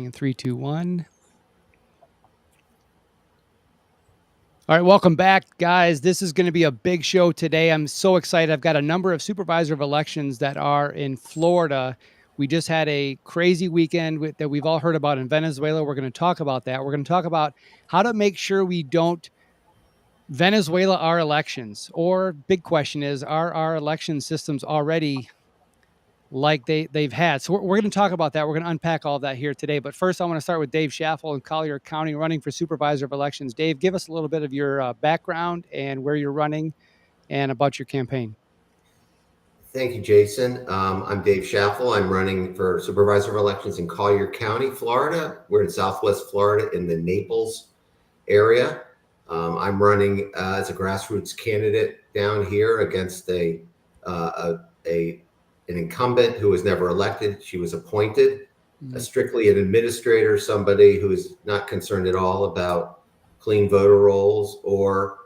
In 3, 2, 1. All right, welcome back, guys. This is going to be a big show today. I'm so excited. I've got a number of supervisor of elections that are in Florida. We just had a crazy weekend that we've all heard about in Venezuela. We're going to talk about that. We're going to talk about how to make sure we don't Venezuela our elections. Or big question is, are our election systems already like they've had? So we're going to talk about that. We're going to unpack all of that here today. But first, I want to start with Dave Schaffel in Collier County, running for Supervisor of Elections. Dave, give us a little bit of your background and where you're running and about your campaign. Thank you, Jason. I'm Dave Schaffel. I'm running for Supervisor of Elections in Collier County, Florida. We're in Southwest Florida in the Naples area. I'm running as a grassroots candidate down here against an incumbent who was never elected. She was appointed, strictly an administrator, somebody who is not concerned at all about clean voter rolls or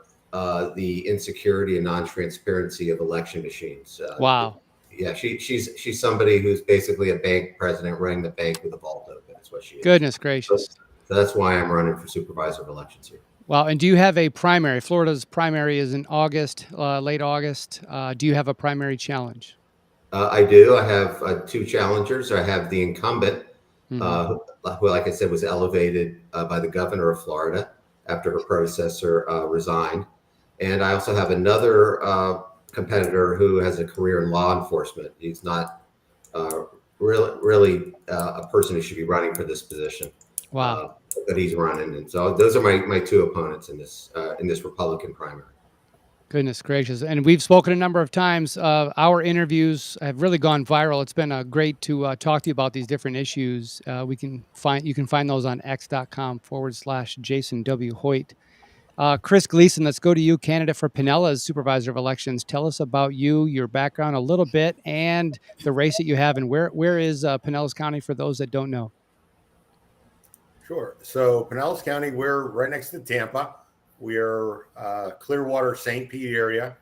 the insecurity and non-transparency of election machines. Wow. Yeah, she's somebody who's basically a bank president running the bank with a vault open. That's what she is. Goodness gracious. So that's why I'm running for Supervisor of Elections here. Wow. And do you have a primary? Florida's primary is in August, late August. Do you have a primary challenge? I do. I have two challengers. I have the incumbent, who, like I said, was elevated by the governor of Florida after her predecessor resigned. And I also have another competitor who has a career in law enforcement. He's not really a person who should be running for this position. Wow. But he's running. And so those are my two opponents in this Republican primary. Goodness gracious. And we've spoken a number of times. Our interviews have really gone viral. It's been great to talk to you about these different issues. You can find those on x.com/Jason W. Hoyt. Chris Gleason, let's go to you, candidate for Pinellas Supervisor of Elections. Tell us about you, your background a little bit, and the race that you have, and where is Pinellas County for those that don't know? Sure. So Pinellas County, we're right next to Tampa. We're Clearwater, St. Pete area,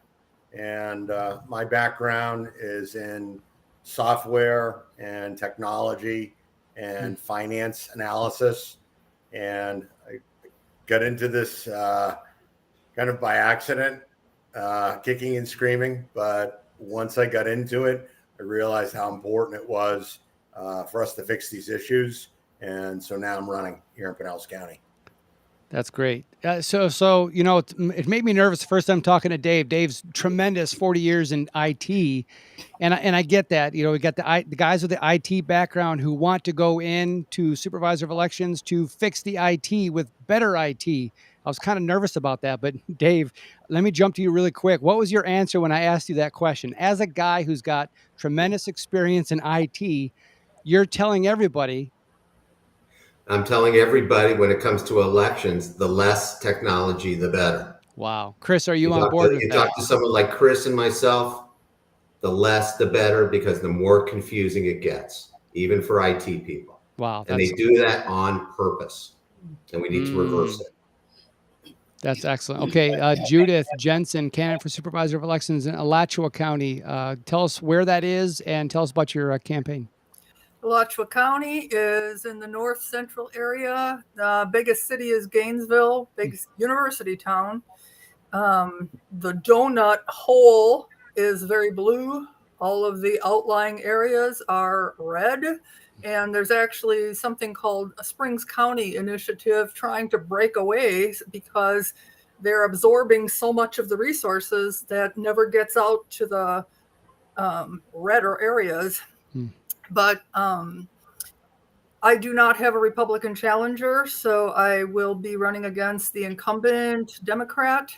and my background is in software and technology and finance analysis, and I got into this kind of by accident, kicking and screaming. But once I got into it, I realized how important it was for us to fix these issues. And so now I'm running here in Pinellas County. That's great. So it made me nervous the first time talking to Dave. Dave's tremendous 40 years in IT, and I get that. We got the guys with the IT background who want to go into Supervisor of Elections to fix the IT with better IT. I was kind of nervous about that, but Dave, let me jump to you really quick. What was your answer when I asked you that question? As a guy who's got tremendous experience in IT, you're telling everybody. I'm telling everybody when it comes to elections, the less technology, the better. Wow. Chris, are you on board with that? You talk to someone like Chris and myself, the less, the better, because the more confusing it gets, even for IT people. Wow. And they do that on purpose, and we need to reverse it. That's excellent. Okay, Judith Jensen, candidate for Supervisor of Elections in Alachua County. Tell us where that is and tell us about your campaign. Alachua County is in the north central area. The biggest city is Gainesville, biggest university town. The donut hole is very blue. All of the outlying areas are red. And there's actually something called a Springs County initiative trying to break away because they're absorbing so much of the resources that never gets out to the redder areas. But I do not have a Republican challenger, so I will be running against the incumbent Democrat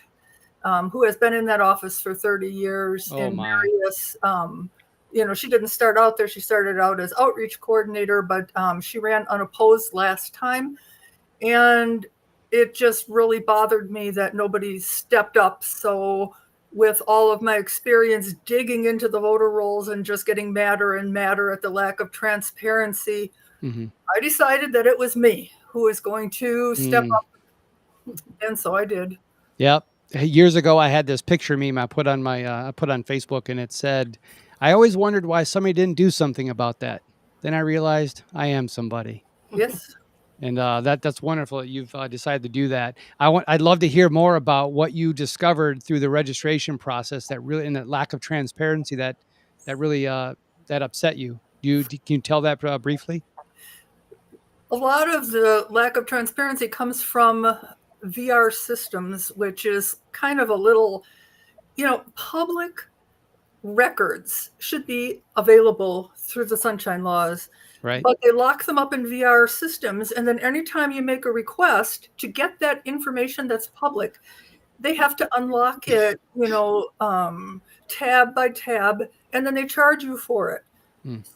who has been in that office for 30 years in various, she didn't start out there. She started out as outreach coordinator, but she ran unopposed last time. And it just really bothered me that nobody stepped up. So with all of my experience digging into the voter rolls and just getting madder and madder at the lack of transparency, I decided that it was me who was going to step up. And so I did. Yep. Years ago, I had this picture meme I put on Facebook, and it said, "I always wondered why somebody didn't do something about that. Then I realized I am somebody." Yes. And that's wonderful that you've decided to do that. I'd love to hear more about what you discovered through the registration process that really, and that lack of transparency that really that upset you. Can you tell that briefly? A lot of the lack of transparency comes from VR systems, which is kind of a little, public records should be available through the Sunshine Laws, Right. but they lock them up in VR systems. And then anytime you make a request to get that information that's public, they have to unlock it, tab by tab, and then they charge you for it.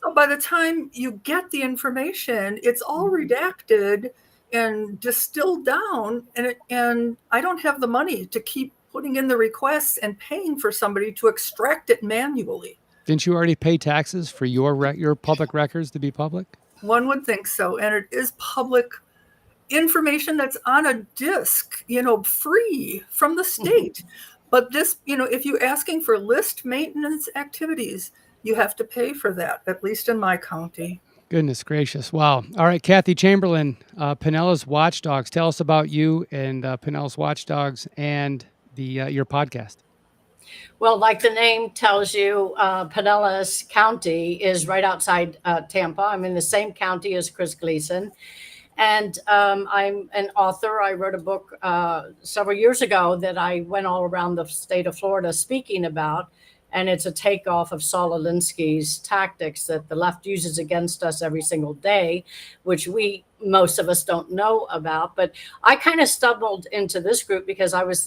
So by the time you get the information, it's all redacted and distilled down, and I don't have the money to keep putting in the requests and paying for somebody to extract it manually. Didn't you already pay taxes for your public records to be public? One would think so, and it is public information that's on a disc, free from the state. But this, if you're asking for list maintenance activities, you have to pay for that, at least in my county. Goodness gracious. Wow. All right, Kathy Chamberlain, Pinella's Watchdogs. Tell us about you and Pinella's Watchdogs and your podcast. Well, like the name tells you, Pinellas County is right outside Tampa. I'm in the same county as Chris Gleason. And I'm an author. I wrote a book several years ago that I went all around the state of Florida speaking about. And it's a takeoff of Saul Alinsky's tactics that the left uses against us every single day, which most of us don't know about. But I kind of stumbled into this group because I was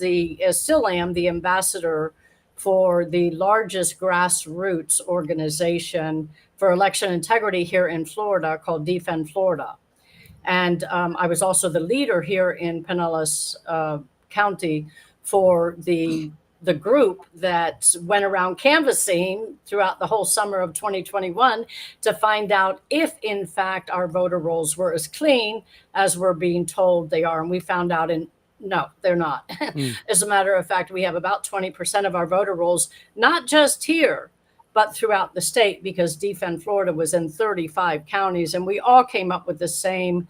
still am the ambassador for the largest grassroots organization for election integrity here in Florida called Defend Florida. And I was also the leader here in Pinellas County for the group that went around canvassing throughout the whole summer of 2021 to find out if, in fact, our voter rolls were as clean as we're being told they are. And we found out no, they're not. As a matter of fact, we have about 20% of our voter rolls, not just here, but throughout the state, because Defend Florida was in 35 counties. And we all came up with the same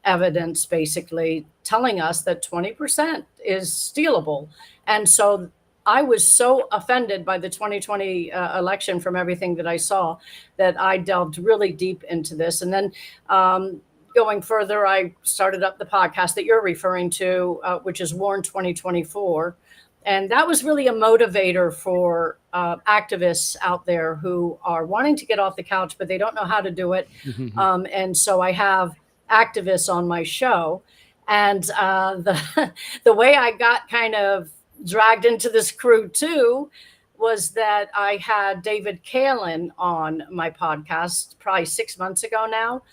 evidence, basically telling us that 20% is stealable. And so I was so offended by the 2020 election from everything that I saw that I delved really deep into this. And then going further, I started up the podcast that you're referring to, which is Warn 2024. And that was really a motivator for activists out there who are wanting to get off the couch, but they don't know how to do it. And so I have activists on my show. And the way I got kind of dragged into this crew too was that I had David Kalin on my podcast probably 6 months ago now.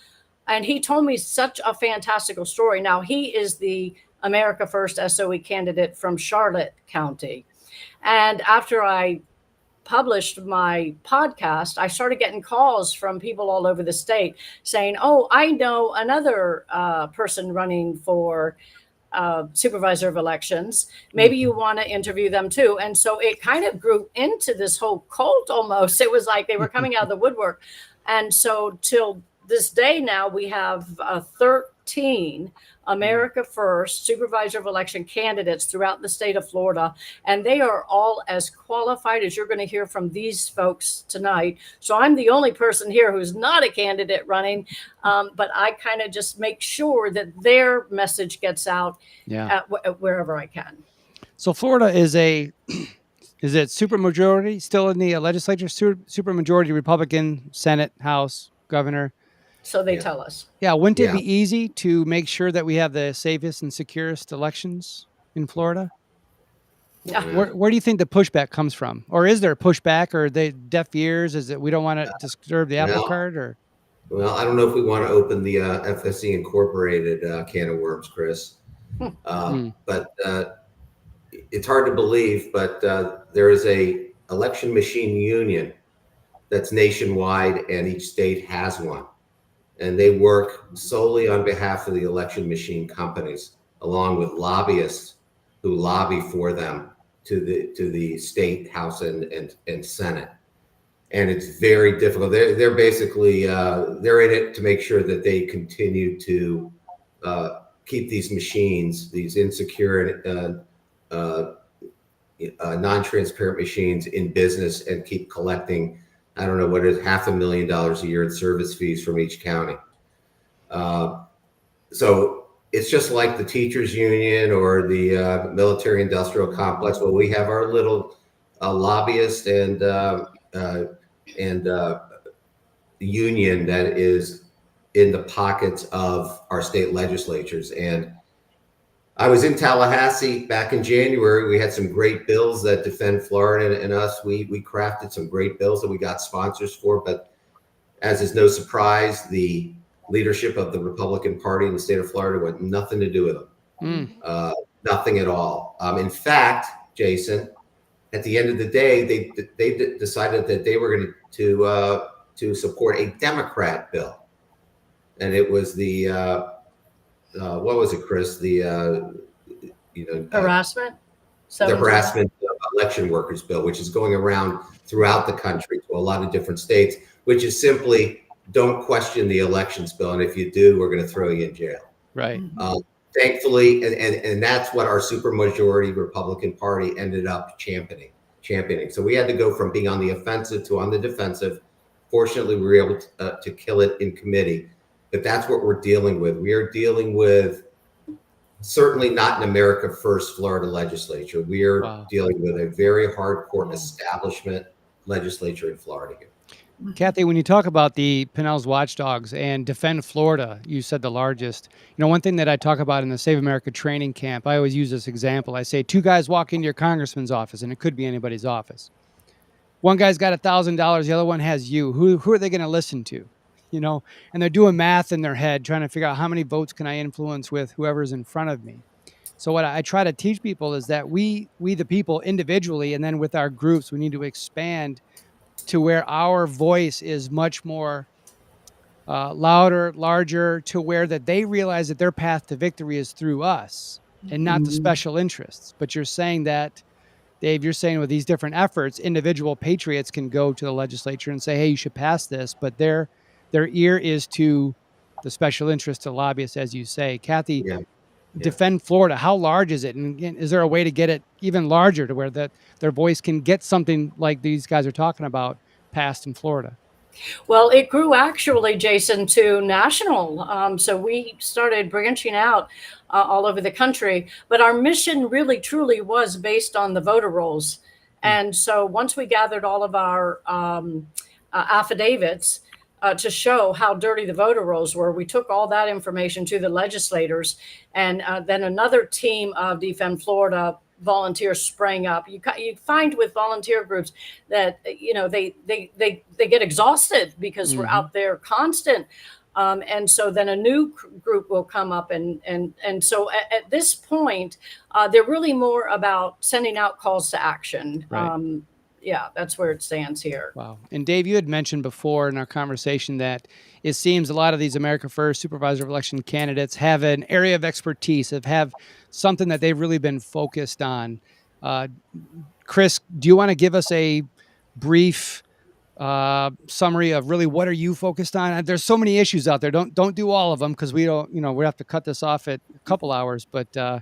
And he told me such a fantastical story. Now, he is the America First SOE candidate from Charlotte County. And after I published my podcast, I started getting calls from people all over the state saying, oh, I know another person running for Supervisor of Elections. Maybe you want to interview them too. And so it kind of grew into this whole cult almost. It was like they were coming out of the woodwork. And so till this day now, we have 13 America First Supervisor of Election candidates throughout the state of Florida. And they are all as qualified as you're going to hear from these folks tonight. So I'm the only person here who's not a candidate running, but I kind of just make sure that their message gets out wherever I can. So Florida is it supermajority still in the legislature, supermajority Republican, Senate, House, Governor? So they tell us. Yeah. Wouldn't it be easy to make sure that we have the safest and securest elections in Florida? Yeah. Where do you think the pushback comes from? Or is there a pushback, or are they deaf ears? Is it we don't want to disturb the apple cart? Or Well, I don't know if we want to open the FSC Incorporated can of worms, Chris. But it's hard to believe, but there is a election machine union that's nationwide, and each state has one. And they work solely on behalf of the election machine companies, along with lobbyists who lobby for them to the state, House, and Senate. and it's very difficult. They're basically they're in it to make sure that they continue to keep these machines, these insecure and non-transparent machines in business, and keep collecting, I don't know what it is, $500,000 a year in service fees from each county. So it's just like the teachers union or the military industrial complex. Well, we have our little lobbyist and union that is in the pockets of our state legislatures. And I was in Tallahassee back in January. We had some great bills that defend Florida and us. We crafted some great bills that we got sponsors for, but as is no surprise, the leadership of the Republican Party in the state of Florida want nothing to do with them. Nothing at all. In fact, Jason, at the end of the day, they decided that they were going to support a Democrat bill, and it was the what was it, Chris? The Harassment. The harassment election workers bill, which is going around throughout the country to a lot of different states, which is simply don't question the elections bill, and if you do, we're going to throw you in jail. Right. Thankfully, and that's what our supermajority Republican Party ended up championing. So we had to go from being on the offensive to on the defensive. Fortunately, we were able to kill it in committee, but that's what we're dealing with. We are dealing with certainly not an America First Florida legislature. We are dealing with a very hardcore establishment legislature in Florida here. Kathy, when you talk about the Pinnell's Watchdogs and Defend Florida, you said the largest. One thing that I talk about in the Save America training camp, I always use this example. I say 2 guys walk into your congressman's office, and it could be anybody's office. One guy's got $1,000, the other one has you. Who are they going to listen to? And they're doing math in their head, trying to figure out how many votes can I influence with whoever's in front of me. So what I try to teach people is that we the people individually, and then with our groups, we need to expand to where our voice is much more louder, larger, to where that they realize that their path to victory is through us and not the special interests. But you're saying that, Dave, you're saying with these different efforts, individual patriots can go to the legislature and say, hey, you should pass this, but their ear is to the special interest, to lobbyists, as you say. Kathy, Defend Florida, how large is it? And is there a way to get it even larger to where that their voice can get something like these guys are talking about passed in Florida? Well, it grew actually, Jason, to national. So we started branching out all over the country. But our mission really, truly was based on the voter rolls. And so once we gathered all of our affidavits to show how dirty the voter rolls were, we took all that information to the legislators. And then another team of Defend Florida volunteers sprang up. You find with volunteer groups that they get exhausted because we're out there constant, and so then a new group will come up, and so at this point they're really more about sending out calls to action. Right. That's where it stands here. Wow. And Dave, you had mentioned before in our conversation that it seems a lot of these America First Supervisor of Election candidates have an area of expertise, have something that they've really been focused on. Chris, do you want to give us a brief summary of really what are you focused on? There's so many issues out there. Don't do all of them, because we don't, we have to cut this off at a couple hours. But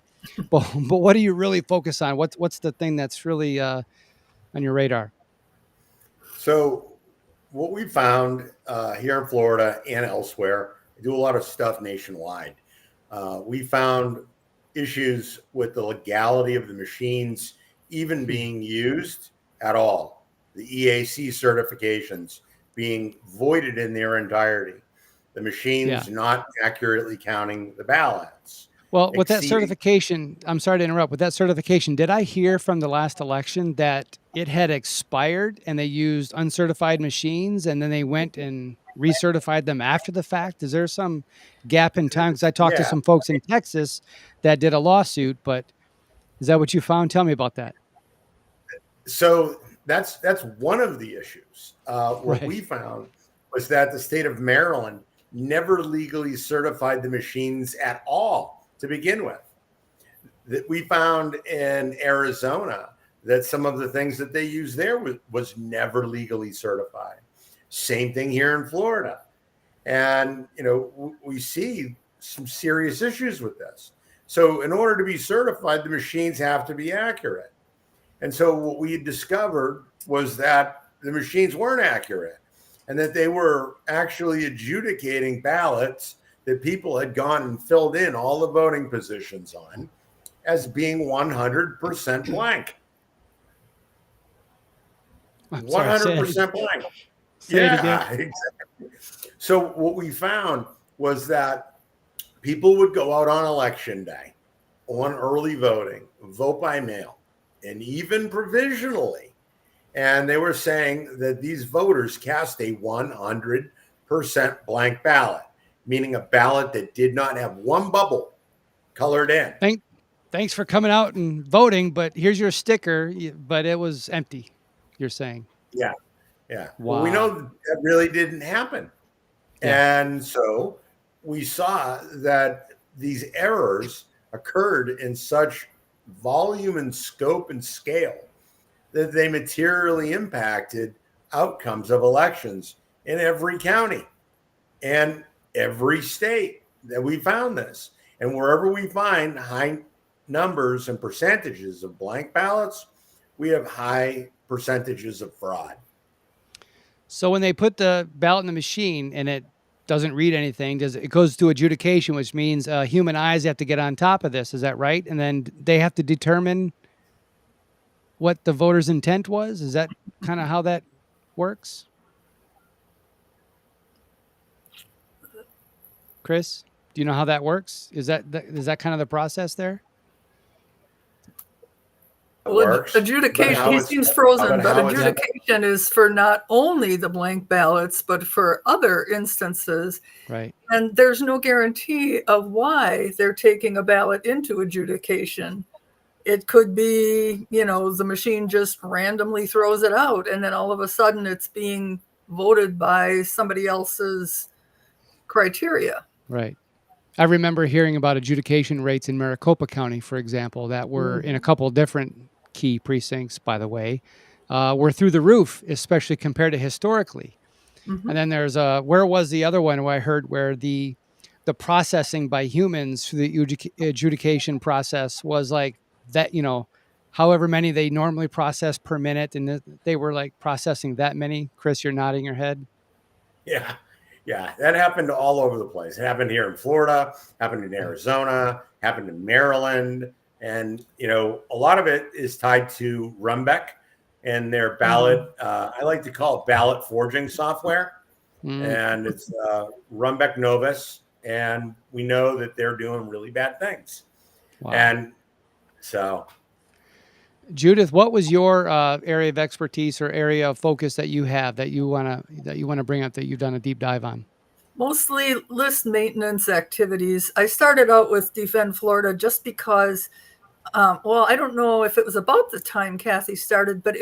what do you really focus on? What's the thing that's really on your radar? So what we found here in Florida and elsewhere, we do a lot of stuff nationwide. We found issues with the legality of the machines even being used at all. The EAC certifications being voided in their entirety. The machines not accurately counting the ballots. Well, with that certification, I'm sorry to interrupt. With that certification, did I hear from the last election that it had expired and they used uncertified machines and then they went and recertified them after the fact? Is there some gap in time? Because I talked to some folks in Texas that did a lawsuit, but is that what you found? Tell me about that. So that's one of the issues. What we found was that the state of Maryland never legally certified the machines at all to begin with. That we found in Arizona that some of the things that they use there was never legally certified. Same thing here in Florida. And, we see some serious issues with this. So in order to be certified, the machines have to be accurate. And so what we discovered was that the machines weren't accurate and that they were actually adjudicating ballots that people had gone and filled in all the voting positions on as being 100% blank. I'm sorry, 100% blank. Say it Yeah, again. exactly. So what we found was that people would go out on election day, on early voting, vote by mail, and even provisionally. And they were saying that these voters cast a 100% blank ballot, meaning a ballot that did not have one bubble colored in. Thanks for coming out and voting, but here's your sticker, but it was empty, you're saying. Yeah. Yeah. Wow. Well, we know that really didn't happen. Yeah. And so we saw that these errors occurred in such volume and scope and scale that they materially impacted outcomes of elections in every county and every state that we found this. And wherever we find high numbers and percentages of blank ballots, we have high percentages of fraud. So when they put the ballot in the machine and it doesn't read anything, it goes to adjudication, which means human eyes have to get on top of this. Is that right? And then they have to determine what the voter's intent was. Is that kind of how that works? Chris, do you know how that works? Is that kind of the process there? Well, adjudication, he seems frozen, but adjudication is for not only the blank ballots, but for other instances. Right. And there's no guarantee of why they're taking a ballot into adjudication. It could be, the machine just randomly throws it out, and then all of a sudden it's being voted by somebody else's criteria. Right. I remember hearing about adjudication rates in Maricopa County, for example, that were in a couple of different key precincts, by the way, were through the roof, especially compared to historically. Mm-hmm. And then there's where was the other one where I heard where the processing by humans through the adjudication process was like that, however many they normally process per minute, and they were like processing that many. Chris, you're nodding your head. Yeah. Yeah, that happened all over the place. It happened here in Florida, happened in Arizona, happened in Maryland. And, a lot of it is tied to Rumbeck and their ballot. I like to call it ballot forging software. And it's Rumbeck Novus. And we know that they're doing really bad things. Wow. And so. Judith, what was your area of expertise or area of focus that you have that you want to bring up that you've done a deep dive on? Mostly list maintenance activities. I started out with Defend Florida just because, I don't know if it was about the time Kathy started, but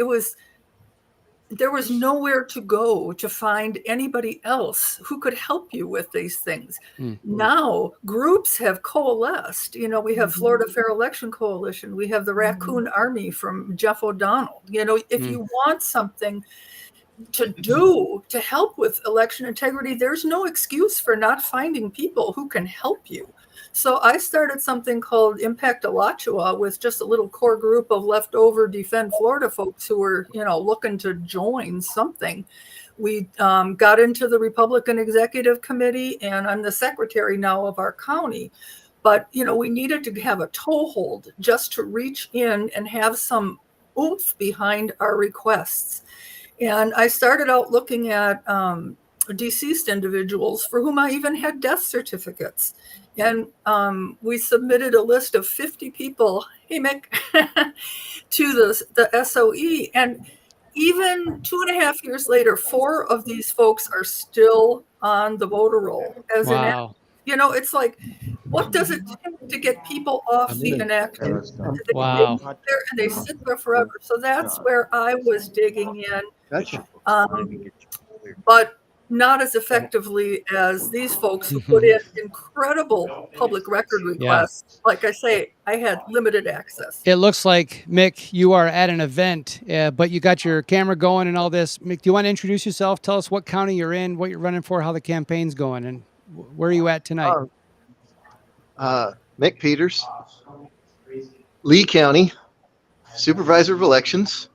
there was nowhere to go to find anybody else who could help you with these things. Mm-hmm. Now groups have coalesced. We have Florida Fair Election Coalition. We have the Raccoon Army from Jeff O'Donnell. If you want something to do to help with election integrity, there's no excuse for not finding people who can help you. So I started something called Impact Alachua with just a little core group of leftover Defend Florida folks who were, looking to join something. We got into the Republican Executive Committee, and I'm the secretary now of our county. But, we needed to have a toehold just to reach in and have some oomph behind our requests. And I started out looking at deceased individuals for whom I even had death certificates. And we submitted a list of 50 people, hey Mick, to the SOE. And even 2.5 years later, 4 of these folks are still on the voter roll. Wow. It's like, what does it take to get people off the inactive? Wow. And they sit there forever. So that's where I was digging in. But not as effectively as these folks who put in incredible public record requests. Like I say, I had limited access. It looks like, Mick, you are at an event, but you got your camera going and all this. Mick, do you want to introduce yourself? Tell us what county you're in, what you're running for, how the campaign's going, and where are you at tonight? Mick Peters, Lee County, Supervisor of Elections.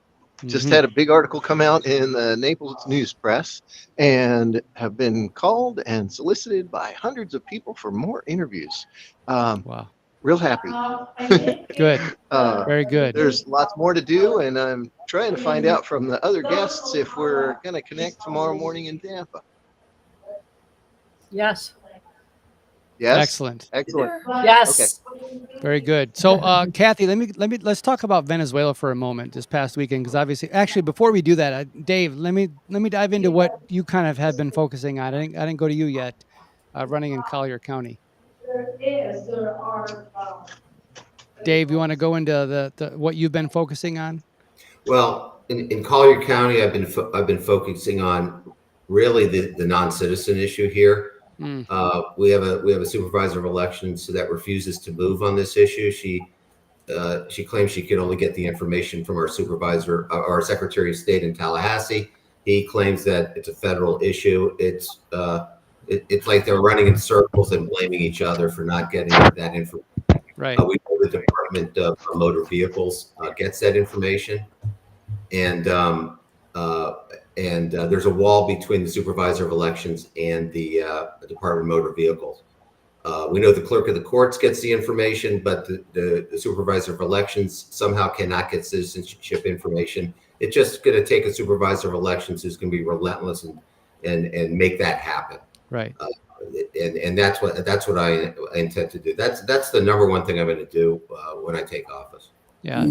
Just had a big article come out in the Naples News Press and have been called and solicited by hundreds of people for more interviews. Wow. Real happy. Good. Very good. There's lots more to do, and I'm trying to find out from the other guests if we're going to connect tomorrow morning in Tampa. Yes. Yes. Excellent. Excellent. Yes. Okay. Very good. So, Kathy, let's talk about Venezuela for a moment this past weekend, because obviously, actually, before we do that, Dave, let me dive into what you kind of have been focusing on. I didn't go to you yet, running in Collier County. Dave, you want to go into the what you've been focusing on? Well, in Collier County, I've been focusing on really the non-citizen issue here. We have a supervisor of elections that refuses to move on this issue. She claims she can only get the information from our supervisor, our Secretary of State in Tallahassee. He claims that it's a federal issue. It's like they're running in circles and blaming each other for not getting that information. Right. We know the Department of Motor Vehicles gets that information, and there's a wall between the Supervisor of Elections and the Department of Motor Vehicles. We know the Clerk of the Courts gets the information, but the Supervisor of Elections somehow cannot get citizenship information. It's just going to take a Supervisor of Elections who's going to be relentless and make that happen. Right. And that's what I intend to do. That's the number one thing I'm going to do when I take office. Yeah.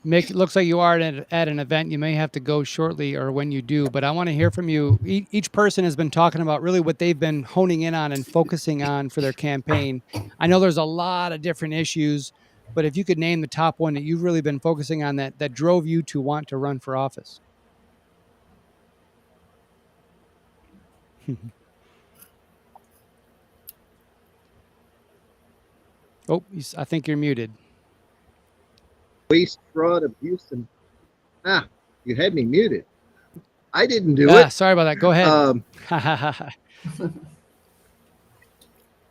Mick, it looks like you are at an event. You may have to go shortly or when you do, but I want to hear from you. Each person has been talking about really what they've been honing in on and focusing on for their campaign. I know there's a lot of different issues, but if you could name the top one that you've really been focusing on that drove you to want to run for office. Oh, I think you're muted. Waste, fraud, abuse, and you had me muted. I didn't do it. Sorry about that. Go ahead.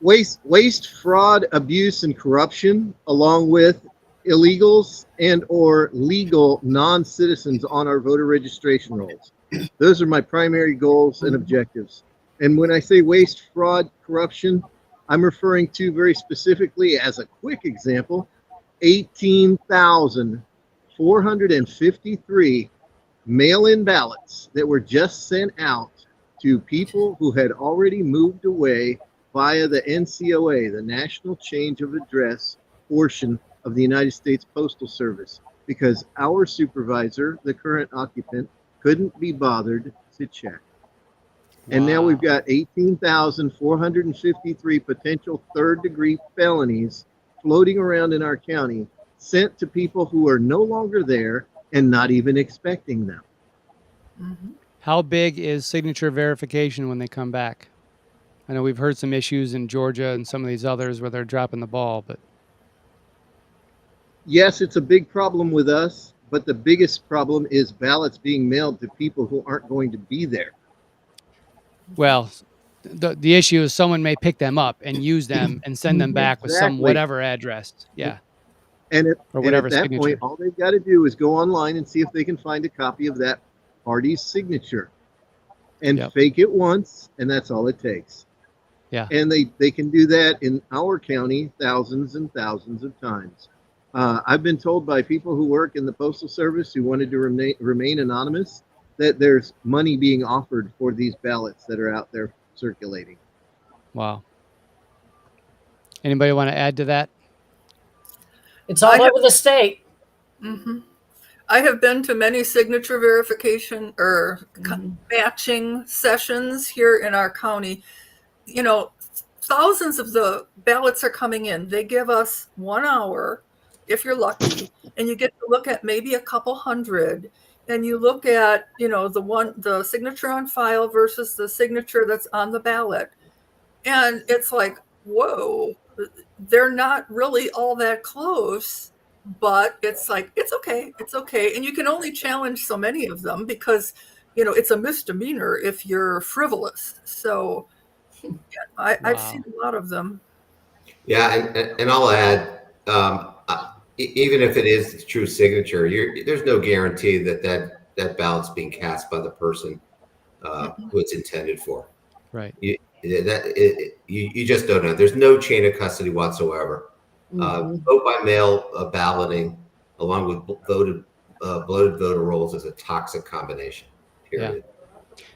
Waste, fraud, abuse, and corruption, along with illegals and or legal non-citizens on our voter registration rolls. Those are my primary goals and objectives. And when I say waste, fraud, corruption, I'm referring to very specifically, as a quick example, 18,453 mail-in ballots that were just sent out to people who had already moved away via the NCOA, the National Change of Address portion of the United States Postal Service, because our supervisor, the current occupant, couldn't be bothered to check. And now we've got 18,453 potential third-degree felonies floating around in our county, sent to people who are no longer there and not even expecting them. Mm-hmm. How big is signature verification when they come back? I know we've heard some issues in Georgia and some of these others where they're dropping the ball, but yes, it's a big problem with us, but the biggest problem is ballots being mailed to people who aren't going to be there. Well, the issue is someone may pick them up and use them and send them back with some whatever address. Yeah. And at that signature. point, all they've got to do is go online and see if they can find a copy of that party's signature and fake it once, and that's all it takes. Yeah. And they can do that in our county thousands and thousands of times. I've been told by people who work in the Postal Service who wanted to remain anonymous that there's money being offered for these ballots that are out there circulating. Wow. Anybody want to add to that? It's all over the state. Mm-hmm. I have been to many signature verification or matching sessions here in our county. You know, thousands of the ballots are coming in. They give us 1 hour, if you're lucky, and you get to look at maybe a couple hundred. and you look at, the signature on file versus the signature that's on the ballot, and it's like, whoa, they're not really all that close, but it's like, it's okay. And you can only challenge so many of them because, it's a misdemeanor if you're frivolous. So I've seen a lot of them. Yeah, and I'll add, even if it is the true signature, there's no guarantee that ballot's being cast by the person who it's intended for. Right. You just don't know. There's no chain of custody whatsoever. Vote by mail balloting, along with bloated voter rolls, is a toxic combination. Period. Yeah.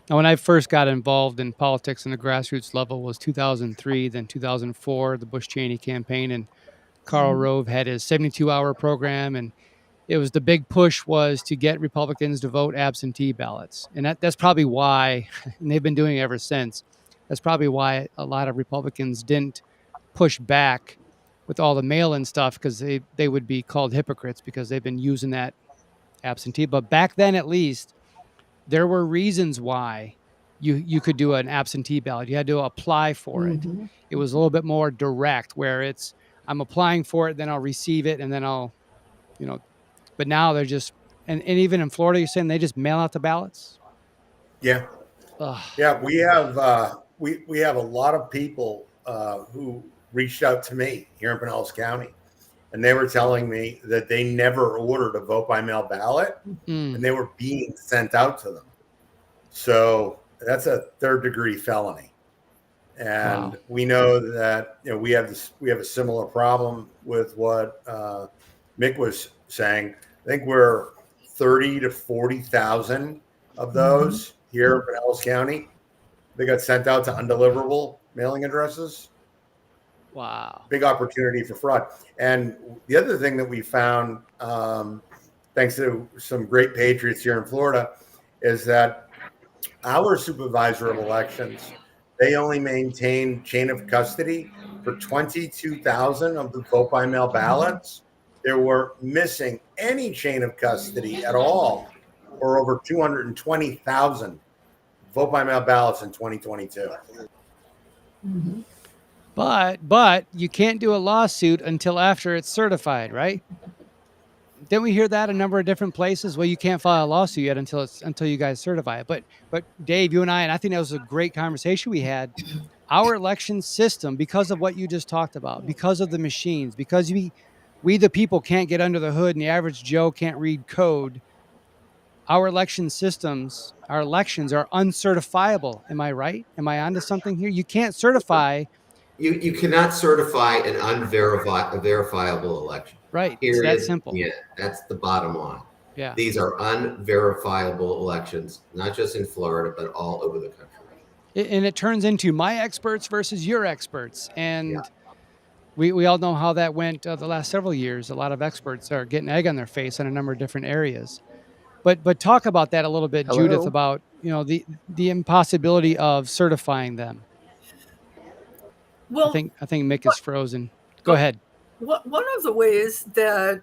Now, when I first got involved in politics on the grassroots level was 2003, then 2004, the Bush-Cheney campaign, and Karl Rove had his 72-hour program, and it was the big push was to get Republicans to vote absentee ballots. And that's probably why, and they've been doing it ever since, that's probably why a lot of Republicans didn't push back with all the mail-in stuff, because they would be called hypocrites because they've been using that absentee. But back then, at least, there were reasons why you could do an absentee ballot. You had to apply for it. It was a little bit more direct, where it's, I'm applying for it, then I'll receive it, and then I'll, but now they're just, and even in Florida, you're saying they just mail out the ballots? Yeah. Ugh. Yeah, we have we have a lot of people who reached out to me here in Pinellas County, and they were telling me that they never ordered a vote by mail ballot, and they were being sent out to them. So that's a third-degree felony, and we know that we have a similar problem with what Mick was saying. I think we're 30 to 40,000 of those here in Pinellas County. They got sent out to undeliverable mailing addresses. Wow. Big opportunity for fraud. And the other thing that we found, thanks to some great patriots here in Florida, is that our supervisor of elections, they only maintain chain of custody for 22,000 of the vote by mail ballots. They were missing any chain of custody at all for over 220,000 vote by mail ballots in 2022. But you can't do a lawsuit until after it's certified, right? Didn't we hear that a number of different places? Well, you can't file a lawsuit yet until you guys certify it. But Dave, you and I think that was a great conversation we had. Our election system, because of what you just talked about, because of the machines, because we the people can't get under the hood and the average Joe can't read code, our election systems, our elections are uncertifiable. Am I right? Am I onto something here? You can't certify. You cannot certify an unverifiable election. Right. Period. It's that simple. Yeah, that's the bottom line. Yeah. These are unverifiable elections, not just in Florida, but all over the country. And it turns into my experts versus your experts. And we all know how that went the last several years. A lot of experts are getting egg on their face in a number of different areas. But talk about that a little bit, Hello? Judith, about the impossibility of certifying them. Well, I think Mick is frozen. Go ahead. One of the ways that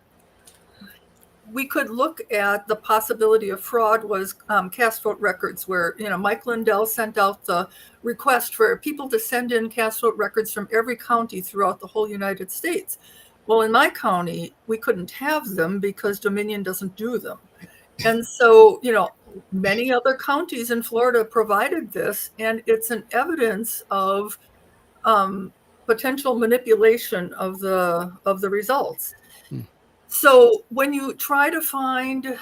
we could look at the possibility of fraud was cast vote records, where Mike Lindell sent out the request for people to send in cast vote records from every county throughout the whole United States. Well, in my county, we couldn't have them because Dominion doesn't do them. And so, many other counties in Florida provided this, and it's an evidence of potential manipulation of the results. So when you try to find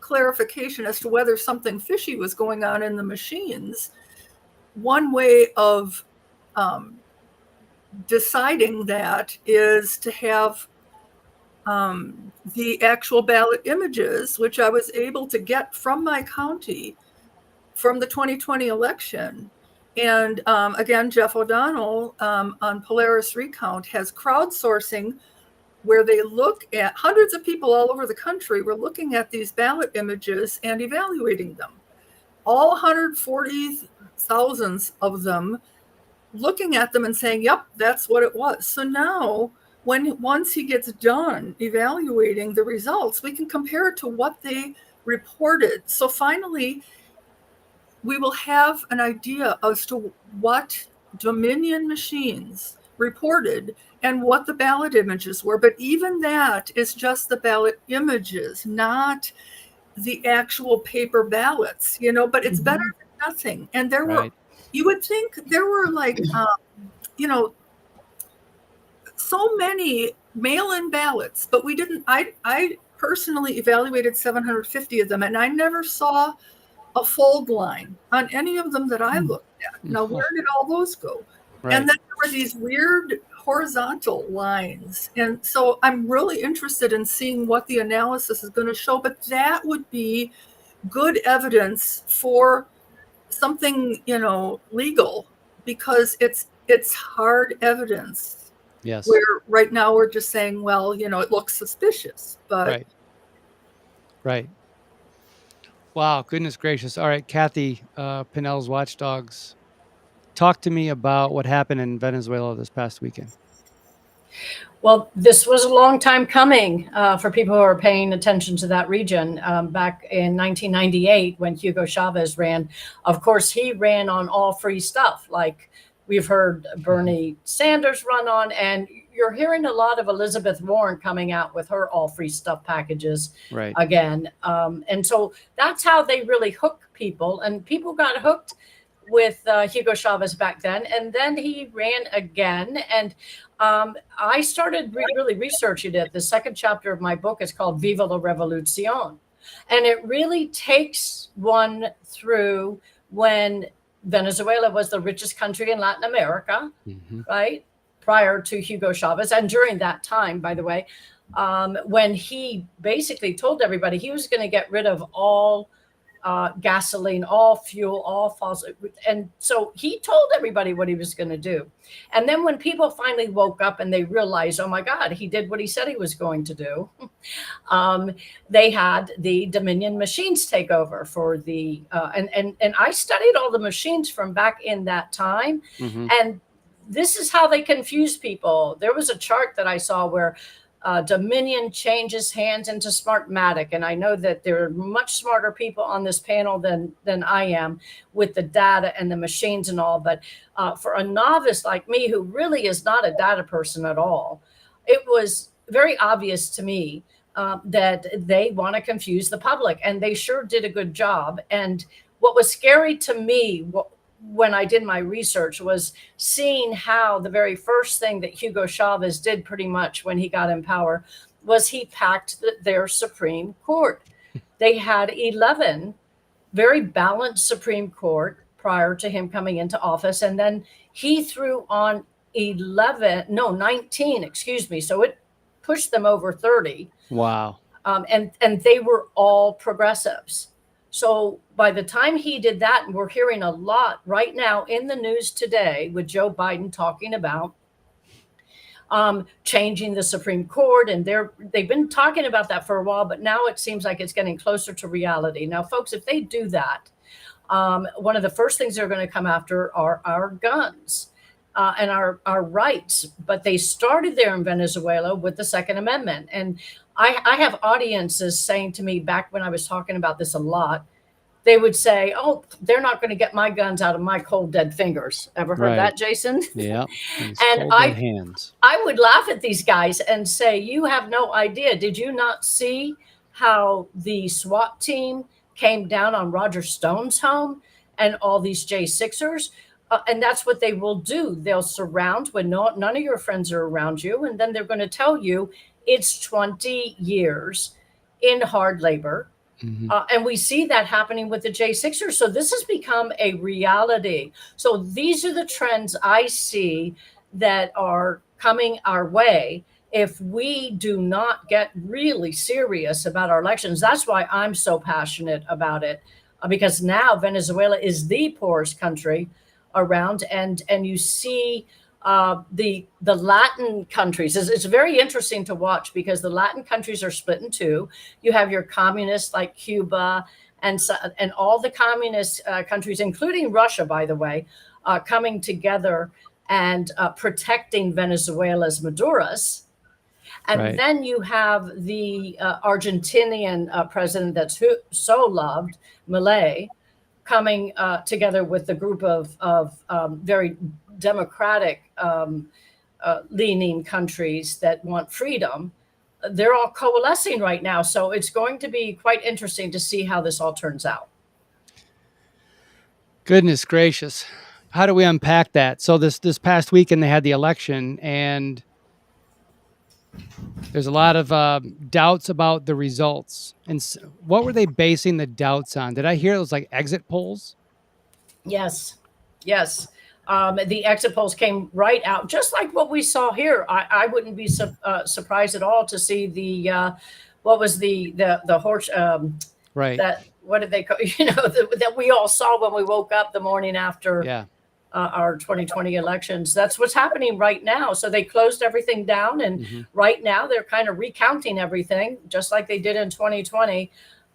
clarification as to whether something fishy was going on in the machines, one way of deciding that is to have the actual ballot images, which I was able to get from my county from the 2020 election. And again, Jeff O'Donnell on Polaris Recount has crowdsourcing, where they look at hundreds of people all over the country were looking at these ballot images and evaluating them. All 140,000 of them looking at them and saying, yep, that's what it was. So now, once he gets done evaluating the results, we can compare it to what they reported. So finally, we will have an idea as to what Dominion machines reported and what the ballot images were. But even that is just the ballot images, not the actual paper ballots, but it's better than nothing. And there were, you would think there were like, so many mail-in ballots, but we didn't, I personally evaluated 750 of them, and I never saw a fold line on any of them that I looked at. Now, where did all those go? Right. And then there were these weird horizontal lines. And so I'm really interested in seeing what the analysis is going to show, but that would be good evidence for something, legal, because it's hard evidence. Yes. Where right now we're just saying, well, it looks suspicious, but. Right. Wow, goodness gracious. All right, Kathy, Pinnell's Watchdogs, talk to me about what happened in Venezuela this past weekend. Well, this was a long time coming for people who are paying attention to that region. Back in 1998, when Hugo Chavez ran, of course, he ran on all free stuff, like we've heard Bernie Sanders run on, and you're hearing a lot of Elizabeth Warren coming out with her all free stuff packages again. And so that's how they really hook people. And people got hooked with Hugo Chavez back then. And then he ran again. And I started really researching it. The second chapter of my book is called Viva la Revolucion. And it really takes one through when Venezuela was the richest country in Latin America, right? Prior to Hugo Chavez. And during that time, by the way, when he basically told everybody he was going to get rid of all gasoline, all fuel, all fossil. And so he told everybody what he was going to do. And then when people finally woke up and they realized, oh my God, he did what he said he was going to do. They had the Dominion machines take over for the, and I studied all the machines from back in that time. And this is how they confuse people. There was a chart that I saw where Dominion changes hands into Smartmatic. And I know that there are much smarter people on this panel than I am with the data and the machines and all. But for a novice like me, who really is not a data person at all, it was very obvious to me that they want to confuse the public. And they sure did a good job. And what was scary to me, when I did my research, was seeing how the very first thing that Hugo Chavez did pretty much when he got in power was he packed their Supreme Court. They had 11 very balanced Supreme Court prior to him coming into office. And then he threw on 19, excuse me. So it pushed them over 30. Wow. And they were all progressives. So by the time he did that, and we're hearing a lot right now in the news today with Joe Biden talking about changing the Supreme Court. And they've been talking about that for a while, but now it seems like it's getting closer to reality. Now, folks, if they do that, one of the first things they're going to come after are our guns and our rights. But they started there in Venezuela with the Second Amendment. And I have audiences saying to me back when I was talking about this a lot, they would say, oh, they're not going to get my guns out of my cold, dead fingers. Ever heard that, Jason? Yeah. And I would laugh at these guys and say, you have no idea. Did you not see how the SWAT team came down on Roger Stone's home and all these J6ers? And that's what they will do. They'll surround when none of your friends are around you. And then they're going to tell you it's 20 years in hard labor. And we see that happening with the J6ers. So this has become a reality. So these are the trends I see that are coming our way if we do not get really serious about our elections. That's why I'm so passionate about it, because now Venezuela is the poorest country around. And you see the Latin countries. It's very interesting to watch because the Latin countries are split in two. You have your communists like Cuba and all the communist countries, including Russia, by the way, coming together and protecting Venezuela's Maduros. And Right. then you have the Argentinian president that's so loved, Milei, coming together with a group of very democratic leaning countries that want freedom. They're all coalescing right now. So it's going to be quite interesting to see how this all turns out. Goodness gracious. How do we unpack that? So this past weekend they had the election, and there's a lot of doubts about the results. And what were they basing the doubts on? Did I hear it was like exit polls? Yes, yes. The exit polls came right out, just like what we saw here. I wouldn't be surprised at all to see the what was the horse Right. that what did they call that we all saw when we woke up the morning after Yeah. Our 2020 elections. That's what's happening right now. So they closed everything down, and right now they're kind of recounting everything, just like they did in 2020.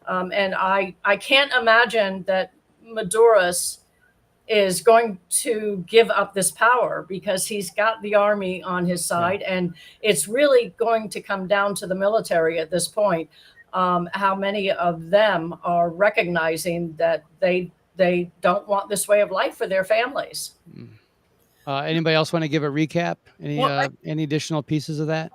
And I can't imagine that Maduro's is going to give up this power, because he's got the army on his side, and it's really going to come down to the military at this point. How many of them are recognizing that they don't want this way of life for their families? Anybody else want to give a recap? Any additional pieces of that?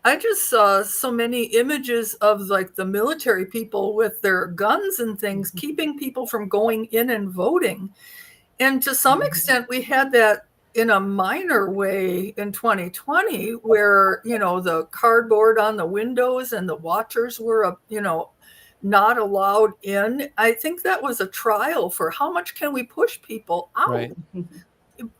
I just saw so many images of like the military people with their guns and things, keeping people from going in and voting. And to some extent, we had that in a minor way in 2020, where, the cardboard on the windows and the watchers were, not allowed in. I think that was a trial for how much can we push people out. Right.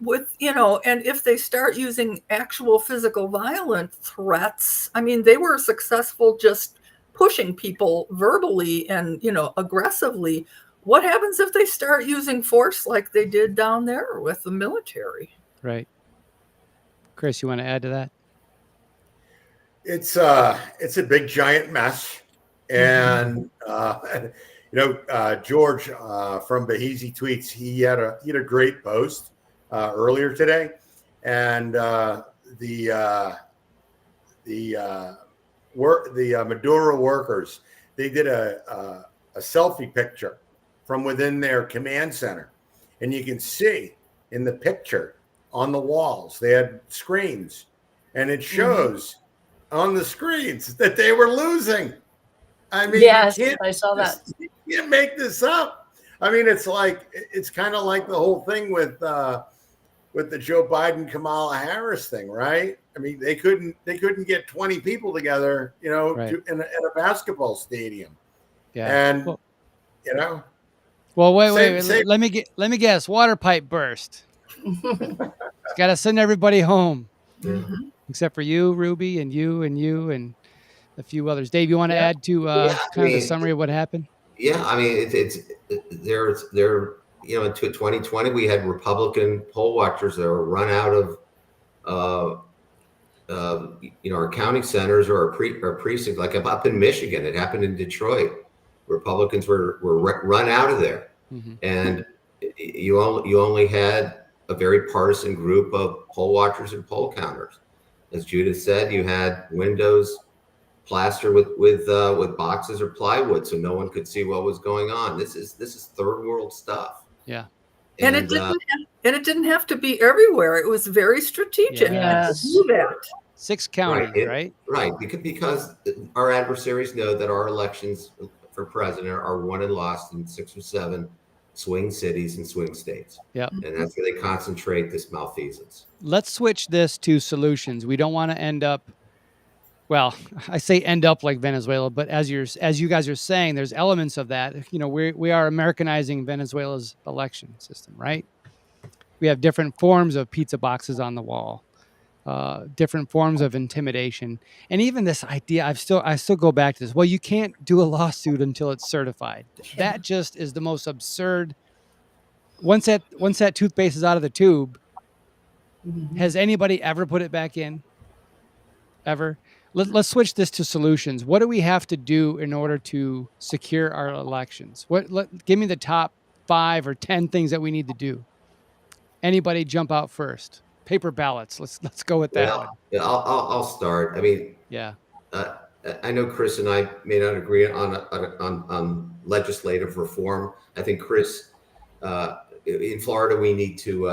With, and if they start using actual physical violent threats, I mean, they were successful just pushing people verbally and, aggressively. What happens if they start using force like they did down there with the military? Right. Chris, you want to add to that? It's a big giant mess. And, George from Bahezi Tweets, he had a great post earlier today. And the Maduro workers, they did a selfie picture from within their command center. And you can see in the picture on the walls, they had screens, and it shows on the screens that they were losing. I mean, yes, I saw that. You can't make this up. I mean, it's kind of like the whole thing with the Joe Biden, Kamala Harris thing, right? I mean, they couldn't get 20 people together, in a basketball stadium. Yeah. And, Well, wait. Let me guess. Water pipe burst. Got to send everybody home, except for you, Ruby, and you, and a few others. Dave, you want to add to the summary of what happened? Yeah, I mean, in 2020 we had Republican poll watchers that were run out of our county centers or our precincts, like up in Michigan. It happened in Detroit. Republicans were run out of there, and you only had a very partisan group of poll watchers and poll counters. As Judith said, you had windows plastered with boxes or plywood, so no one could see what was going on. This is third world stuff. Yeah, and it didn't have to be everywhere. It was very strategic. Yes. To do that. 6 counties, right? Right, because our adversaries know that our elections for president are won and lost in 6 or 7 swing cities and swing states. Yep. And that's where they concentrate this malfeasance. Let's switch this to solutions. We don't want to end up, well, I say end up like Venezuela, but as you guys are saying, there's elements of that. We are Americanizing Venezuela's election system, right? We have different forms of pizza boxes on the wall, different forms of intimidation, and even this idea. I still go back to this. Well, you can't do a lawsuit until it's certified. That just is the most absurd. Once that toothpaste is out of the tube, has anybody ever put it back in? Ever? Let's switch this to solutions. What do we have to do in order to secure our elections? Give me the top 5 or 10 things that we need to do. Anybody jump out first? paper ballots. Let's go with that one. Yeah, I'll start. I mean, Yeah. uh, I know Chris and I may not agree on legislative reform. I think Chris, in Florida, we need to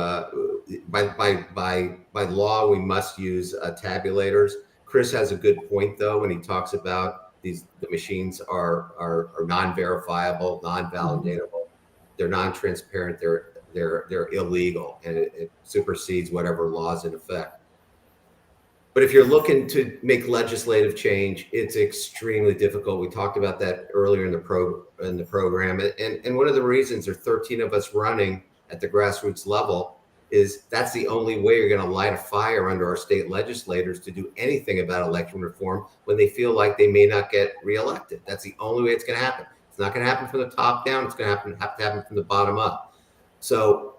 by law we must use tabulators. Chris has a good point though when he talks about the machines are non-verifiable, non-validatable, they're non-transparent, they're illegal, and it supersedes whatever laws in effect. But if you're looking to make legislative change, it's extremely difficult. We talked about that earlier in the program, and one of the reasons there are 13 of us running at the grassroots level is that's the only way you're going to light a fire under our state legislators to do anything about election reform when they feel like they may not get reelected. That's the only way it's going to happen. It's not going to happen from the top down. It's going to have to happen from the bottom up. So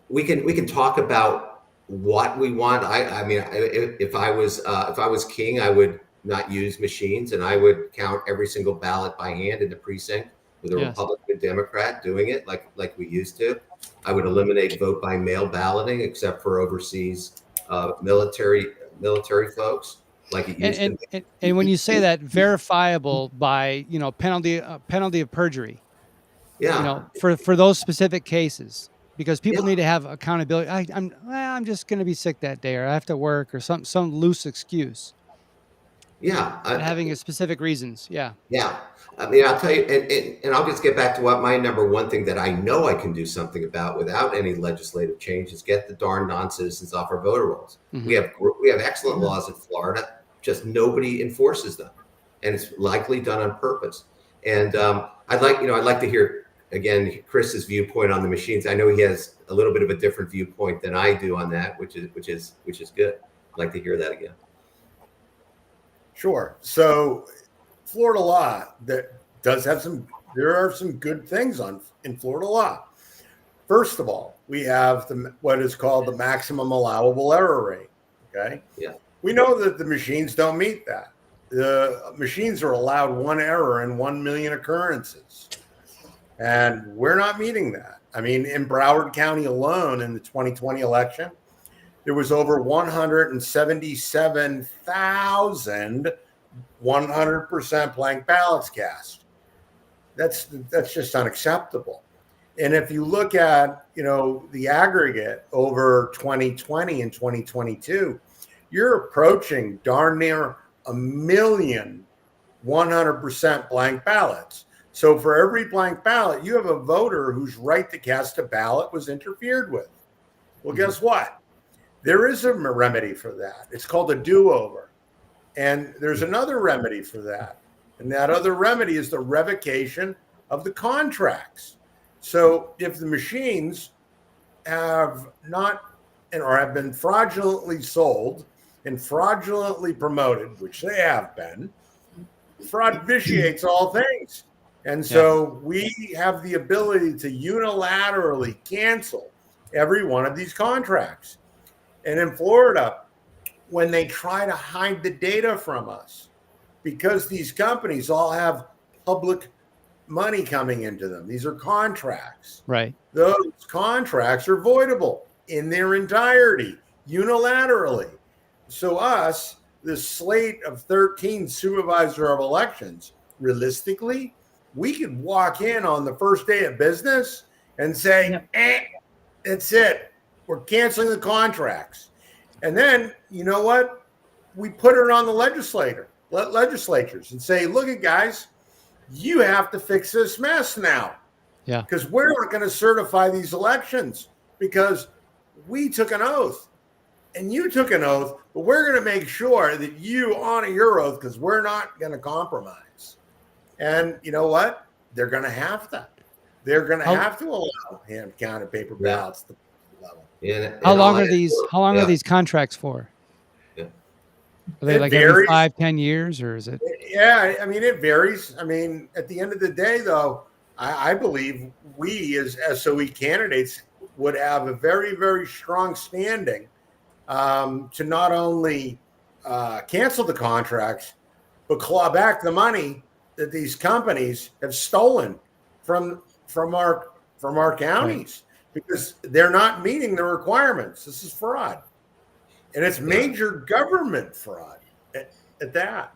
we can talk about what we want. I mean, if I was king, I would not use machines, and I would count every single ballot by hand in the precinct with a Republican, Democrat doing it like we used to. I would eliminate vote by mail balloting, except for overseas military folks, like it used to. And when you say that, verifiable by penalty of perjury, for those specific cases. Because people need to have accountability. I'm just going to be sick that day, or I have to work, or some loose excuse. Yeah, having a specific reasons. Yeah. Yeah, I mean, I'll tell you, and I'll just get back to what my number one thing that I know I can do something about without any legislative change is get the darn non-citizens off our voter rolls. Mm-hmm. We have excellent laws in Florida, just nobody enforces them, and it's likely done on purpose. And I'd like to hear again Chris's viewpoint on the machines. I know he has a little bit of a different viewpoint than I do on that, which is good. I'd like to hear that again. Sure. So Florida law that does have there are some good things in Florida law. First of all, we have what is called the maximum allowable error rate. Okay. Yeah. We know that the machines don't meet that. The machines are allowed one error in 1 million occurrences. And we're not meeting that. I mean, in Broward County alone in the 2020 election, there was over 177,000 100% blank ballots cast. That's just unacceptable. And if you look at, the aggregate over 2020 and 2022, you're approaching darn near 1 million 100% blank ballots. So for every blank ballot, you have a voter whose right to cast a ballot was interfered with. Well, guess what? There is a remedy for that. It's called a do-over. And there's another remedy for that. And that other remedy is the revocation of the contracts. So if the machines have not or have been fraudulently sold and fraudulently promoted, which they have been, fraud vitiates all things. And so we have the ability to unilaterally cancel every one of these contracts. And in Florida, when they try to hide the data from us, because these companies all have public money coming into them, these are contracts. Right. Those contracts are voidable in their entirety, unilaterally. So us, the slate of 13 Supervisor of Elections, realistically, we could walk in on the first day of business and say, that's it. We're canceling the contracts. And then, you know what? We put it on the legislatures and say, look at guys, you have to fix this mess now. Yeah. Because we're not going to certify these elections because we took an oath and you took an oath, but we're going to make sure that you honor your oath because we're not going to compromise. And you know what? They're going to have to. They're going to have to allow hand-counted paper ballots to the level. How long are these contracts for? Yeah. Are they every 5-10 years, or is it? Yeah, I mean, it varies. I mean, at the end of the day, though, I believe we as SOE candidates would have a very, very strong standing to not only cancel the contracts, but claw back the money that these companies have stolen from our counties. Right. because they're not meeting the requirements. This is fraud. And it's major government fraud at that.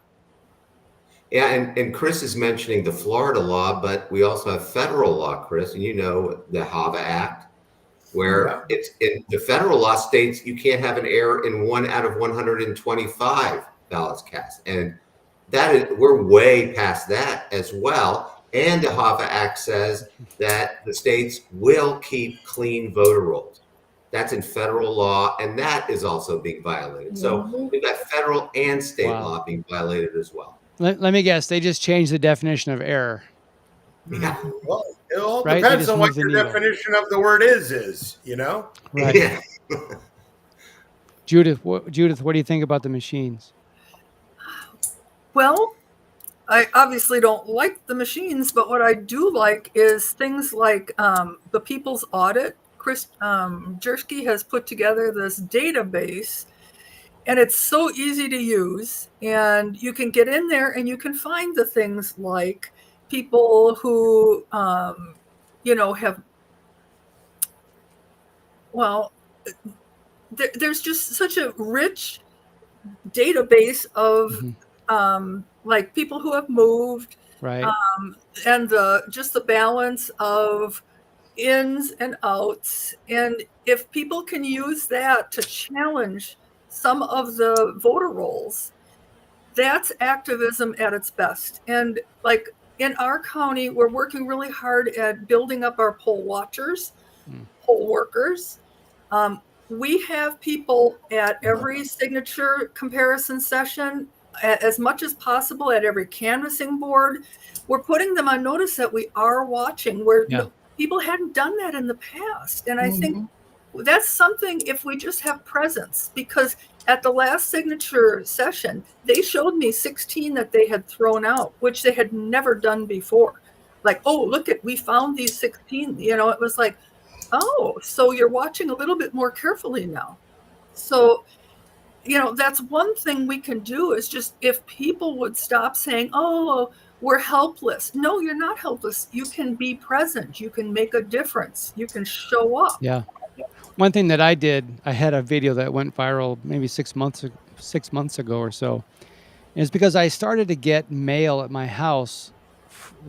Yeah, and Chris is mentioning the Florida law, but we also have federal law, Chris, and you know the HAVA Act, where it's in the federal law states you can't have an error in 1 out of 125 ballots cast, and that is, we're way past that as well. And the HAVA Act says that the states will keep clean voter rolls. That's in federal law, and that is also being violated. So we've got federal and state law being violated as well. Let me guess. They just changed the definition of error. Yeah. Well, it all Right? depends on what moved the your needle. definition of the word is, you know? Right. Yeah. Judith, what do you think about the machines? Well, I obviously don't like the machines, but what I do like is things like the People's Audit. Chris Jersky has put together this database, and it's so easy to use. And you can get in there and you can find the things like people who, have, well, there's just such a rich database of like people who have moved, right? And just the balance of ins and outs. And if people can use that to challenge some of the voter rolls, that's activism at its best. And like in our county, we're working really hard at building up our poll watchers, poll workers. We have people at every signature comparison session, as much as possible at every canvassing board. We're putting them on notice that we are watching, where people hadn't done that in the past. And I think that's something, if we just have presence, because at the last signature session, they showed me 16 that they had thrown out, which they had never done before. Like, oh, look we found these 16, it was like, oh, so you're watching a little bit more carefully now. So, that's one thing we can do, is just if people would stop saying, oh, we're helpless. No, you're not helpless. You can be present. You can make a difference. You can show up. Yeah. One thing that I did, I had a video that went viral maybe 6 months ago or so. And it's because I started to get mail at my house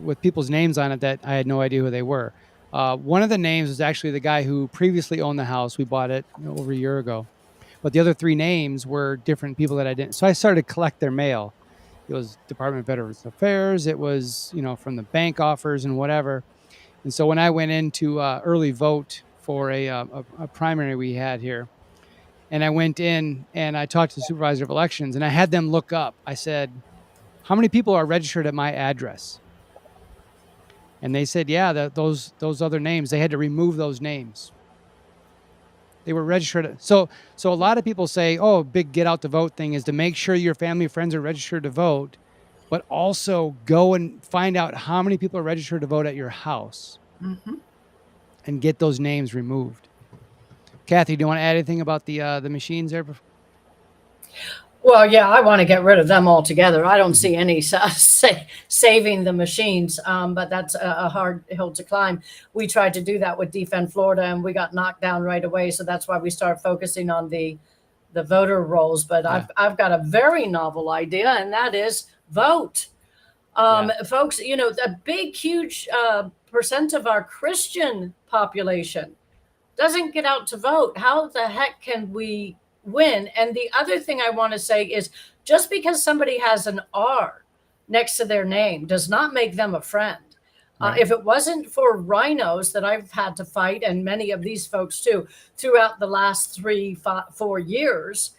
with people's names on it that I had no idea who they were. One of the names was actually the guy who previously owned the house. We bought it over a year ago. But the other 3 names were different people that I didn't. So I started to collect their mail. It was Department of Veterans Affairs. It was, from the bank offers and whatever. And so when I went into early vote for a primary we had here, and I went in and I talked to the Supervisor of Elections, and I had them look up. I said, how many people are registered at my address? And they said, yeah, those other names, they had to remove those names. They were registered. So a lot of people say, oh, big get out to vote thing is to make sure your family and friends are registered to vote, but also go and find out how many people are registered to vote at your house and get those names removed. Kathy, do you want to add anything about the machines there? Well, yeah, I want to get rid of them altogether. I don't see any saving the machines, but that's a hard hill to climb. We tried to do that with Defend Florida, and we got knocked down right away. So that's why we started focusing on the voter rolls. But I've got a very novel idea, and that is vote. Folks, a big, huge percent of our Christian population doesn't get out to vote. How the heck can we win? And the other thing I want to say is, just because somebody has an R next to their name does not make them a friend. Right. If it wasn't for rhinos that I've had to fight, and many of these folks too, throughout the last 4 years,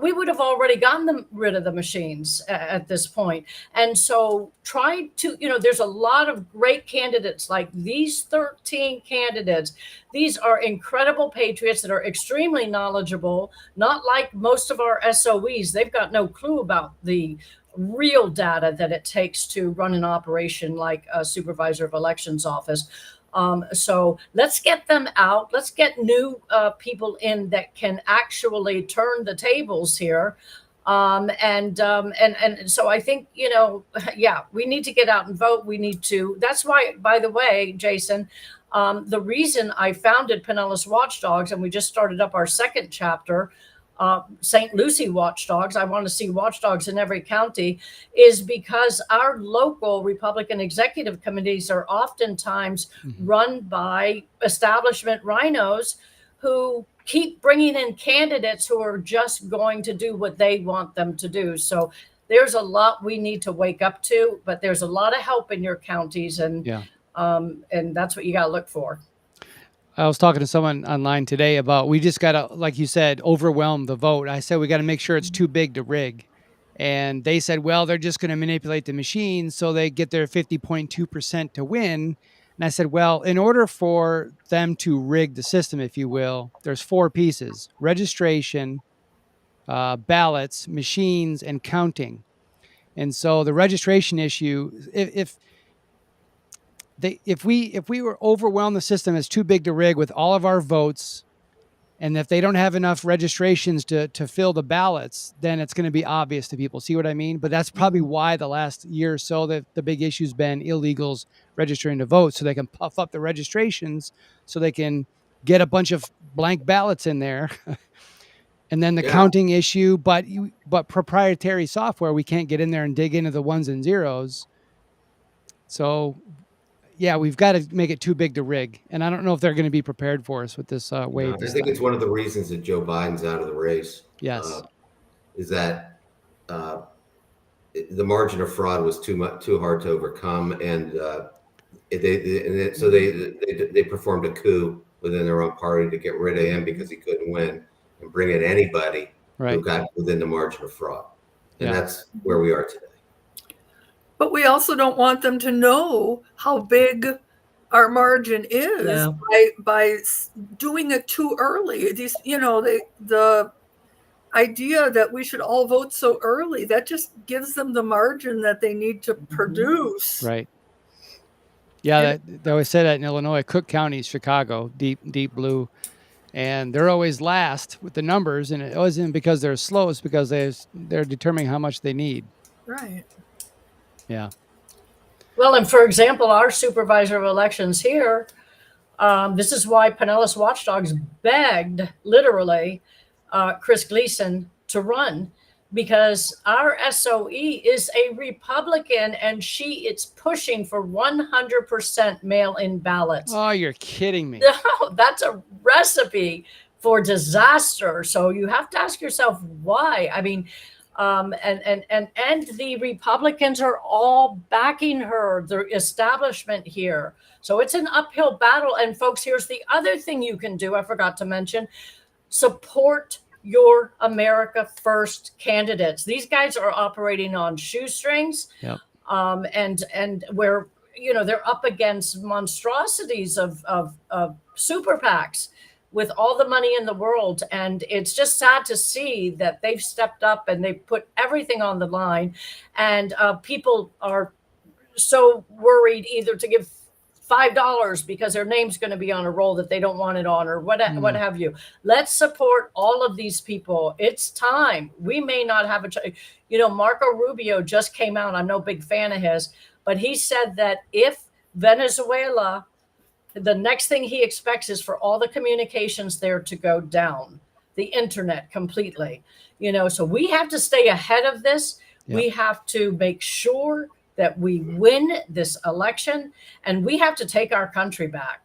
we would have already gotten rid of the machines at this point. And so try to, there's a lot of great candidates, like these 13 candidates. These are incredible patriots that are extremely knowledgeable, not like most of our SOEs. They've got no clue about the real data that it takes to run an operation like a Supervisor of Elections office. So let's get them out. Let's get new people in that can actually turn the tables here. And so I think, we need to get out and vote. We need to. That's why, by the way, Jason, The reason I founded Pinellas Watchdogs, and we just started up our second chapter, St. Lucie Watchdogs, I want to see watchdogs in every county, is because our local Republican executive committees are oftentimes run by establishment rhinos who keep bringing in candidates who are just going to do what they want them to do. So there's a lot we need to wake up to, but there's a lot of help in your counties, and that's what you got to look for. I was talking to someone online today about, we just got to, like you said, overwhelm the vote. I said, we got to make sure it's too big to rig. And they said, well, they're just going to manipulate the machines so they get their 50.2% to win. And I said, well, in order for them to rig the system, if you will, there's 4 pieces: registration, ballots, machines, and counting. And so the registration issue, if we were overwhelm the system as too big to rig with all of our votes, and if they don't have enough registrations to fill the ballots, then it's going to be obvious to people. See what I mean? But that's probably why the last year or so that the big issue's been illegals registering to vote, so they can puff up the registrations, so they can get a bunch of blank ballots in there. And then the counting issue, but proprietary software, we can't get in there and dig into the ones and zeros. So yeah, we've got to make it too big to rig. And I don't know if they're going to be prepared for us with this wave. I think it's one of the reasons that Joe Biden's out of the race. Yes. Is that the margin of fraud was too hard to overcome, and they performed a coup within their own party to get rid of him because he couldn't win, and bring in anybody who got within the margin of fraud. And that's where we are today. But we also don't want them to know how big our margin is by doing it too early. These, the idea that we should all vote so early, that just gives them the margin that they need to produce. Right. Yeah, they always say that in Illinois. Cook County, Chicago, deep blue, and they're always last with the numbers. And it wasn't because they're slow; it's because they're determining how much they need. Right. Yeah. Well, and for example, our supervisor of elections here, this is why Pinellas Watchdogs begged, literally, Chris Gleason to run, because our SOE is a Republican, and it's pushing for 100% mail-in ballots. Oh, you're kidding me. No, that's a recipe for disaster. So you have to ask yourself why. I mean, and the Republicans are all backing her, the establishment here. So it's an uphill battle. And folks, here's the other thing you can do. I forgot to mention: support your America First candidates. These guys are operating on shoestrings. Yep. And where, they're up against monstrosities of super PACs with all the money in the world. And it's just sad to see that they've stepped up and they put everything on the line. And people are so worried either to give $5 because their name's going to be on a roll that they don't want it on, or what have you. Let's support all of these people. It's time. We may not have Marco Rubio just came out. I'm no big fan of his, but he said that if Venezuela, the next thing he expects is for all the communications there to go down, the internet completely. So we have to stay ahead of this. Yep. We have to make sure that we win this election, and we have to take our country back.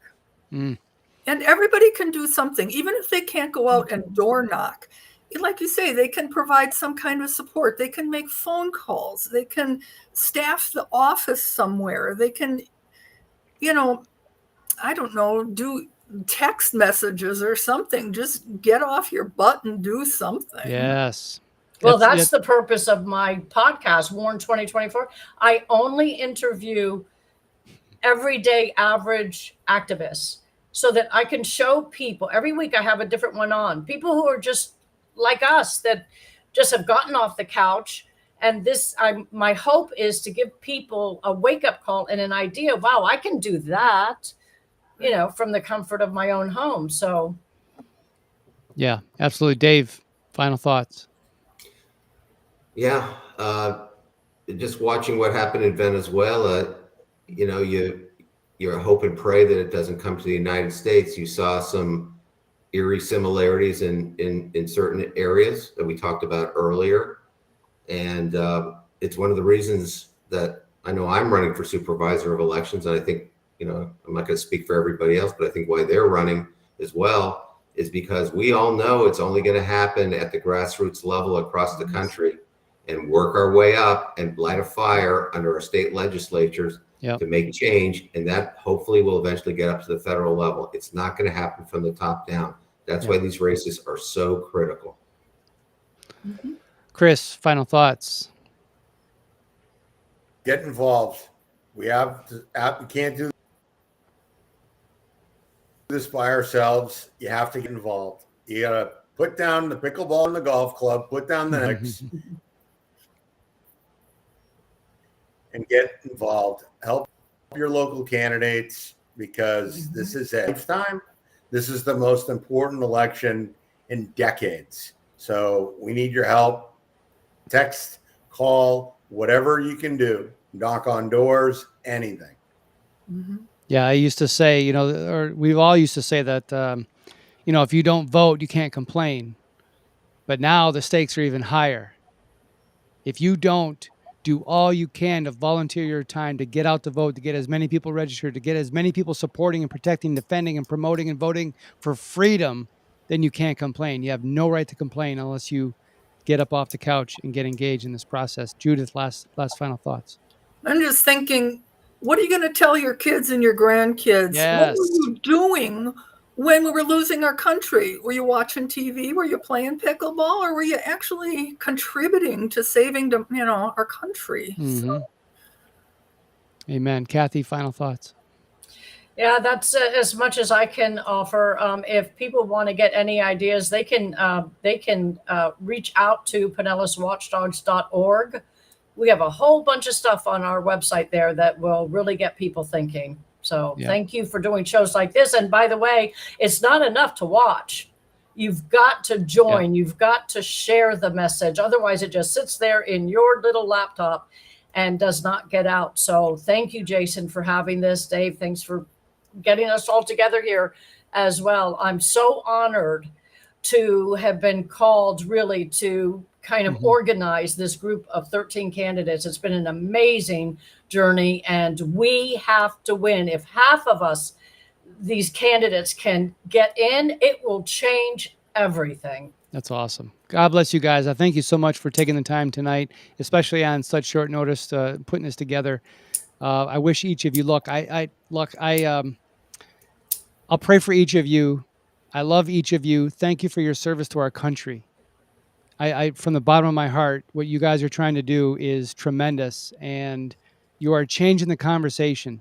And everybody can do something, even if they can't go out and door knock. Like you say, they can provide some kind of support. They can make phone calls. They can staff the office somewhere. They can, I don't know, do text messages or something. Just get off your butt and do something. Yes. Well, that's the purpose of my podcast, Warn 2024. I only interview everyday average activists so that I can show people. Every week I have a different one on. People who are just like us, that just have gotten off the couch. And my hope is to give people a wake-up call and an idea. Wow, I can do that, from the comfort of my own home. So, yeah, absolutely. Dave, final thoughts. Yeah, just watching what happened in Venezuela, you hope and pray that it doesn't come to the United States. You saw some eerie similarities in certain areas that we talked about earlier. And it's one of the reasons that I know I'm running for supervisor of elections. And I think, I'm not going to speak for everybody else, but I think why they're running as well is because we all know it's only going to happen at the grassroots level across the country, and work our way up and light a fire under our state legislatures to make change. And that hopefully will eventually get up to the federal level. It's not going to happen from the top down. That's why these races are so critical. Chris, final thoughts. Get involved. We can't do this by ourselves. You have to get involved. You got to put down the pickleball and the golf club, put down the Knicks, and get involved. Help your local candidates, because this is a lifetime. This is the most important election in decades. So we need your help. Text, call, whatever you can do. Knock on doors, anything. Yeah, I used to say, or we've all used to say that, if you don't vote, you can't complain. But now the stakes are even higher. If you don't do all you can to volunteer your time to get out to vote, to get as many people registered, to get as many people supporting and protecting, defending and promoting and voting for freedom, then you can't complain. You have no right to complain unless you get up off the couch and get engaged in this process. Judith, last final thoughts. I'm just thinking, what are you going to tell your kids and your grandkids? Yes. What were you doing when we were losing our country? Were you watching TV? Were you playing pickleball? Or were you actually contributing to saving, our country? So. Amen. Kathy, final thoughts. Yeah, that's as much as I can offer. If people want to get any ideas, they can reach out to PinellasWatchdogs.org. We have a whole bunch of stuff on our website there that will really get people thinking. So thank you for doing shows like this. And by the way, it's not enough to watch. You've got to join. You've got to share the message. Otherwise, it just sits there in your little laptop and does not get out. So thank you, Jason, for having this. Dave, thanks for getting us all together here as well. I'm so honored to have been called really to kind of organize this group of 13 candidates. It's been an amazing journey, and we have to win. If half of us, these candidates, can get in, it will change everything. That's awesome. God bless you guys. I thank you so much for taking the time tonight, especially on such short notice, putting this together. I wish each of you I'll pray for each of you. I love each of you. Thank you for your service to our country. I from the bottom of my heart, what you guys are trying to do is tremendous, and you are changing the conversation,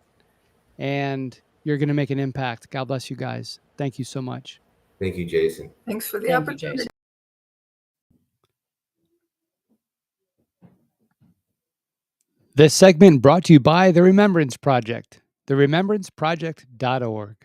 and you're going to make an impact. God bless you guys. Thank you so much. Thank you, Jason. Thanks for the opportunity. This segment brought to you by the Remembrance Project, theremembranceproject.org.